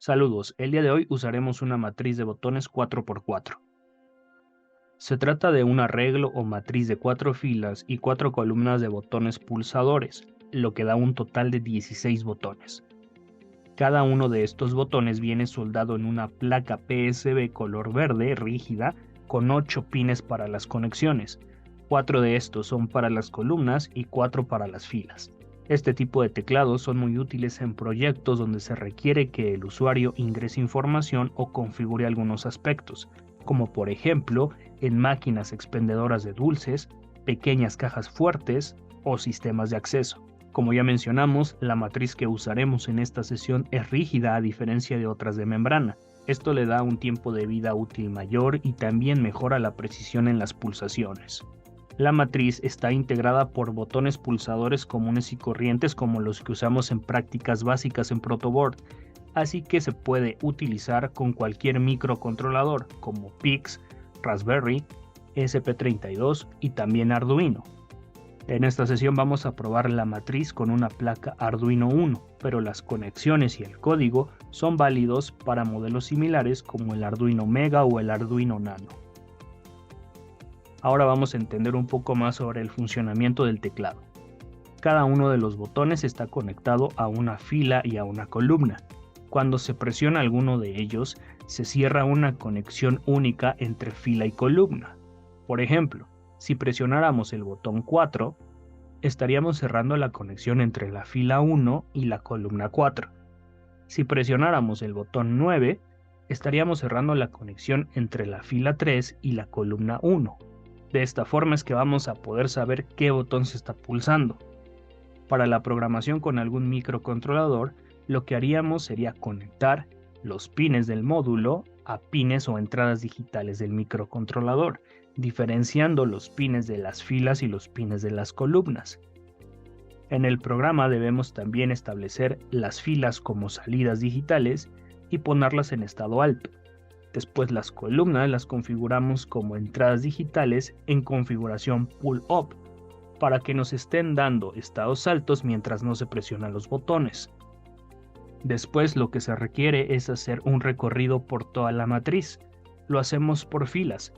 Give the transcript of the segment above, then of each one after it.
Saludos, el día de hoy usaremos una matriz de botones 4x4. Se trata de un arreglo o matriz de 4 filas y 4 columnas de botones pulsadores, lo que da un total de 16 botones. Cada uno de estos botones viene soldado en una placa PSB color verde rígida con 8 pines para las conexiones. 4 de estos son para las columnas y 4 para las filas. Este tipo de teclados son muy útiles en proyectos donde se requiere que el usuario ingrese información o configure algunos aspectos, como por ejemplo en máquinas expendedoras de dulces, pequeñas cajas fuertes o sistemas de acceso. Como ya mencionamos, la matriz que usaremos en esta sesión es rígida a diferencia de otras de membrana. Esto le da un tiempo de vida útil mayor y también mejora la precisión en las pulsaciones. La matriz está integrada por botones pulsadores comunes y corrientes como los que usamos en prácticas básicas en protoboard, así que se puede utilizar con cualquier microcontrolador como PIX, Raspberry, ESP32 y también Arduino. En esta sesión vamos a probar la matriz con una placa Arduino Uno, pero las conexiones y el código son válidos para modelos similares como el Arduino Mega o el Arduino Nano. Ahora vamos a entender un poco más sobre el funcionamiento del teclado. Cada uno de los botones está conectado a una fila y a una columna. Cuando se presiona alguno de ellos, se cierra una conexión única entre fila y columna. Por ejemplo, si presionáramos el botón 4, estaríamos cerrando la conexión entre la fila 1 y la columna 4. Si presionáramos el botón 9, estaríamos cerrando la conexión entre la fila 3 y la columna 1. De esta forma es que vamos a poder saber qué botón se está pulsando. Para la programación con algún microcontrolador, lo que haríamos sería conectar los pines del módulo a pines o entradas digitales del microcontrolador, diferenciando los pines de las filas y los pines de las columnas. En el programa debemos también establecer las filas como salidas digitales y ponerlas en estado alto. Después las columnas las configuramos como entradas digitales en configuración pull-up para que nos estén dando estados altos mientras no se presionan los botones. Después lo que se requiere es hacer un recorrido por toda la matriz. Lo hacemos por filas,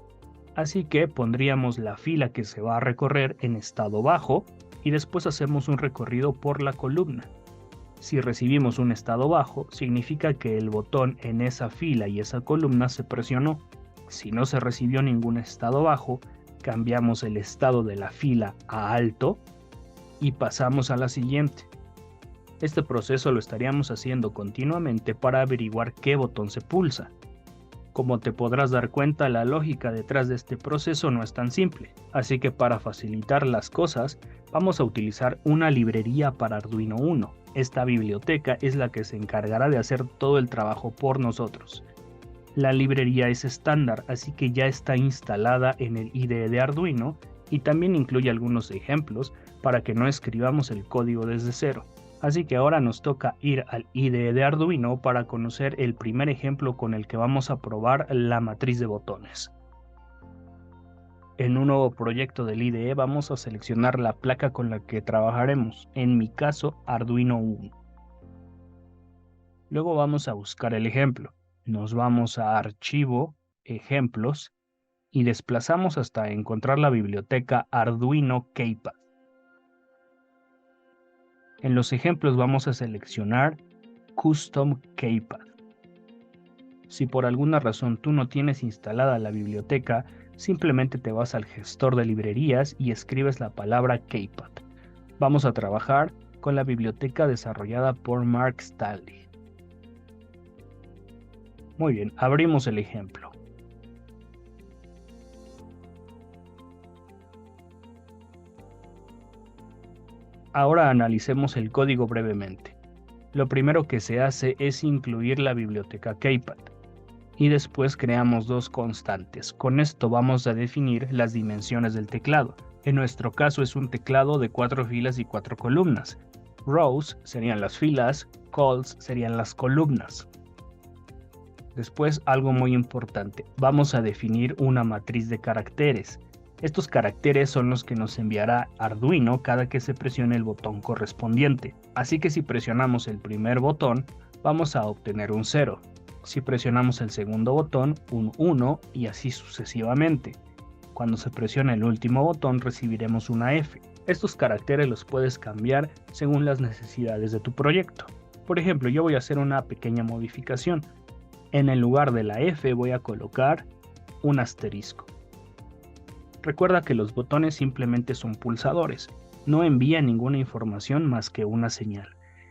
así que pondríamos la fila que se va a recorrer en estado bajo y después hacemos un recorrido por la columna. Si recibimos un estado bajo, significa que el botón en esa fila y esa columna se presionó. Si no se recibió ningún estado bajo, cambiamos el estado de la fila a alto y pasamos a la siguiente. Este proceso lo estaríamos haciendo continuamente para averiguar qué botón se pulsa. Como te podrás dar cuenta, la lógica detrás de este proceso no es tan simple, así que para facilitar las cosas, vamos a utilizar una librería para Arduino Uno. Esta biblioteca es la que se encargará de hacer todo el trabajo por nosotros. La librería es estándar, así que ya está instalada en el IDE de Arduino y también incluye algunos ejemplos para que no escribamos el código desde cero. Así que ahora nos toca ir al IDE de Arduino para conocer el primer ejemplo con el que vamos a probar la matriz de botones. En un nuevo proyecto del IDE vamos a seleccionar la placa con la que trabajaremos, en mi caso Arduino Uno. Luego vamos a buscar el ejemplo. Nos vamos a Archivo, Ejemplos y desplazamos hasta encontrar la biblioteca Arduino Keypad. En los ejemplos vamos a seleccionar Custom Keypad. Si por alguna razón tú no tienes instalada la biblioteca, simplemente te vas al gestor de librerías y escribes la palabra Keypad. Vamos a trabajar con la biblioteca desarrollada por Mark Stanley. Muy bien, abrimos el ejemplo. Ahora analicemos el código brevemente. Lo primero que se hace es incluir la biblioteca Keypad y después creamos dos constantes. Con esto vamos a definir las dimensiones del teclado. En nuestro caso es un teclado de 4 filas y 4 columnas. Rows serían las filas, calls serían las columnas. Después, algo muy importante, vamos a definir una matriz de caracteres. Estos caracteres son los que nos enviará Arduino cada que se presione el botón correspondiente. Así que si presionamos el primer botón, vamos a obtener un 0. Si presionamos el segundo botón, un 1 y así sucesivamente. Cuando se presiona el último botón recibiremos una F. Estos caracteres los puedes cambiar según las necesidades de tu proyecto. Por ejemplo, yo voy a hacer una pequeña modificación. En el lugar de la F voy a colocar un asterisco. Recuerda que los botones simplemente son pulsadores, no envían ninguna información más que una señal.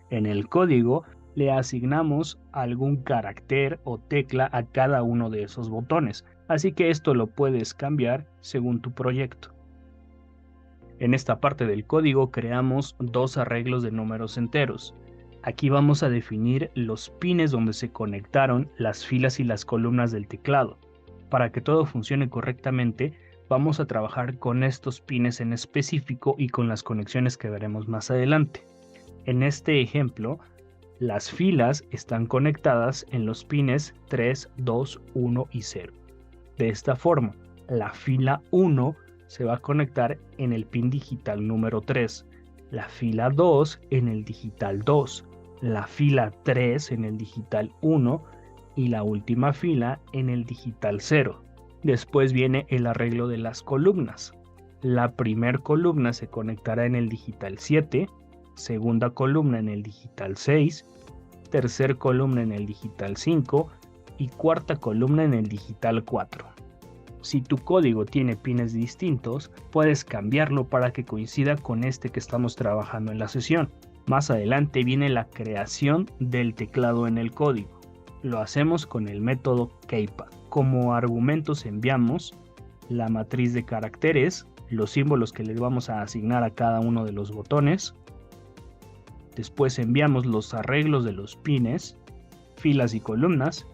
En el código le asignamos algún carácter o tecla a cada uno de esos botones, así que esto lo puedes cambiar según tu proyecto. En esta parte del código creamos dos arreglos de números enteros. Aquí vamos a definir los pines donde se conectaron las filas y las columnas del teclado. Para que todo funcione correctamente, vamos a trabajar con estos pines en específico y con las conexiones que veremos más adelante. En este ejemplo, las filas están conectadas en los pines 3, 2, 1 y 0. De esta forma, la fila 1 se va a conectar en el pin digital número 3, la fila 2 en el digital 2, la fila 3 en el digital 1 y la última fila en el digital 0. Después viene el arreglo de las columnas. La primera columna se conectará en el digital 7, segunda columna en el digital 6, tercera columna en el digital 5 y cuarta columna en el digital 4. Si tu código tiene pines distintos, puedes cambiarlo para que coincida con este que estamos trabajando en la sesión. Más adelante viene la creación del teclado en el código. Lo hacemos con el método keypad. Como argumentos enviamos la matriz de caracteres, los símbolos que les vamos a asignar a cada uno de los botones. Después enviamos los arreglos de los pines, filas y columnas.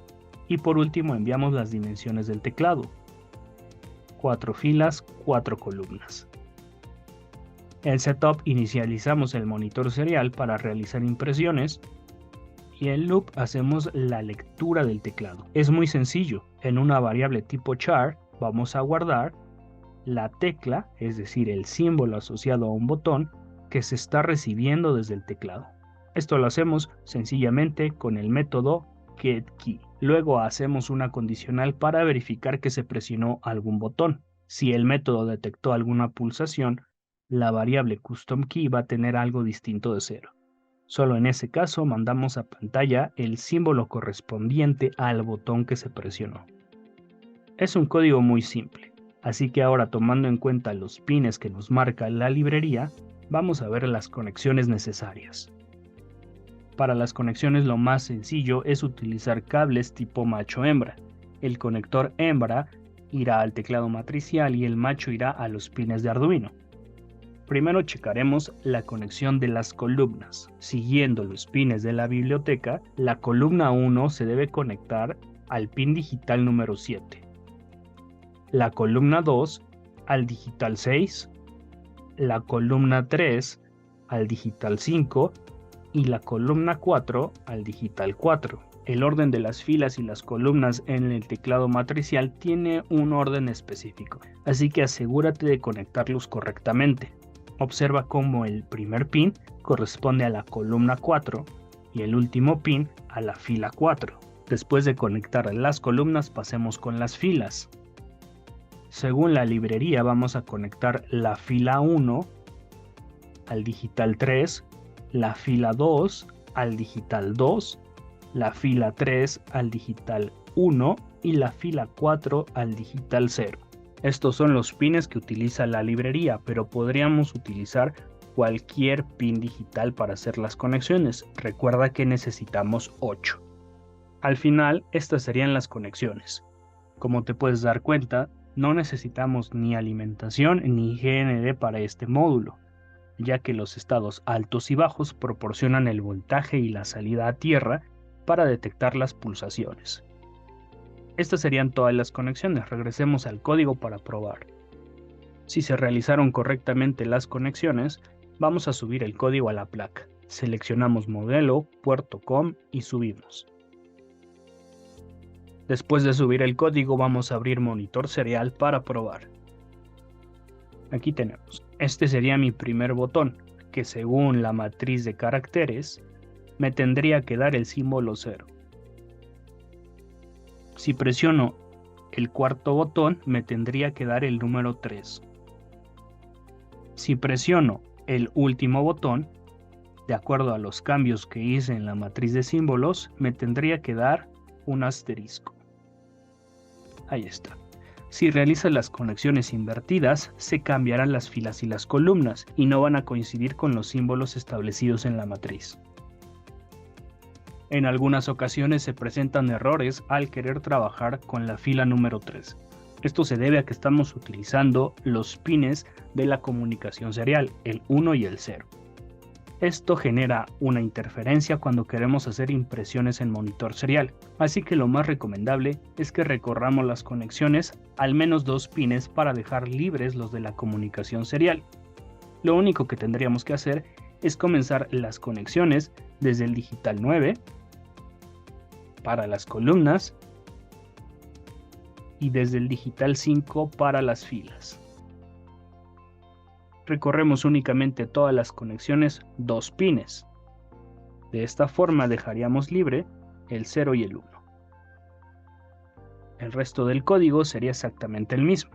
Y por último enviamos las dimensiones del teclado. 4 filas, 4 columnas. En Setup inicializamos el monitor serial para realizar impresiones y en Loop hacemos la lectura del teclado. Es muy sencillo. En una variable tipo char vamos a guardar la tecla, es decir, el símbolo asociado a un botón que se está recibiendo desde el teclado. Esto lo hacemos sencillamente con el método getKey. Luego hacemos una condicional para verificar que se presionó algún botón. Si el método detectó alguna pulsación, la variable customKey va a tener algo distinto de 0. Solo en ese caso mandamos a pantalla el símbolo correspondiente al botón que se presionó. Es un código muy simple, así que ahora tomando en cuenta los pines que nos marca la librería, vamos a ver las conexiones necesarias. Para las conexiones lo más sencillo es utilizar cables tipo macho-hembra. El conector hembra irá al teclado matricial y el macho irá a los pines de Arduino. Primero checaremos la conexión de las columnas. Siguiendo los pines de la biblioteca, la columna 1 se debe conectar al pin digital número 7. La columna 2 al digital 6, la columna 3 al digital 5 y la columna 4 al digital 4. El orden de las filas y las columnas en el teclado matricial tiene un orden específico, así que asegúrate de conectarlos correctamente. Observa cómo el primer pin corresponde a la columna 4 y el último pin a la fila 4. Después de conectar las columnas, pasemos con las filas. Según la librería, vamos a conectar la fila 1 al digital 3, la fila 2 al digital 2, la fila 3 al digital 1 y la fila 4 al digital 0. Estos son los pines que utiliza la librería, pero podríamos utilizar cualquier pin digital para hacer las conexiones. Recuerda que necesitamos 8. Al final, estas serían las conexiones. Como te puedes dar cuenta, no necesitamos ni alimentación ni GND para este módulo, ya que los estados altos y bajos proporcionan el voltaje y la salida a tierra para detectar las pulsaciones. Estas serían todas las conexiones. Regresemos al código para probar. Si se realizaron correctamente las conexiones, vamos a subir el código a la placa. Seleccionamos modelo, puerto COM y subimos. Después de subir el código, vamos a abrir monitor serial para probar. Aquí tenemos. Este sería mi primer botón, que según la matriz de caracteres, me tendría que dar el símbolo 0. Si presiono el cuarto botón, me tendría que dar el número 3. Si presiono el último botón, de acuerdo a los cambios que hice en la matriz de símbolos, me tendría que dar un asterisco. Ahí está. Si realizas las conexiones invertidas, se cambiarán las filas y las columnas y no van a coincidir con los símbolos establecidos en la matriz. En algunas ocasiones se presentan errores al querer trabajar con la fila número 3. Esto se debe a que estamos utilizando los pines de la comunicación serial, el 1 y el 0. Esto genera una interferencia cuando queremos hacer impresiones en monitor serial, así que lo más recomendable es que recorramos las conexiones al menos 2 pines para dejar libres los de la comunicación serial. Lo único que tendríamos que hacer es comenzar las conexiones desde el digital 9 para las columnas y desde el digital 5 para las filas. Recorremos únicamente todas las conexiones 2 pines. De esta forma dejaríamos libre el 0 y el 1. El resto del código sería exactamente el mismo.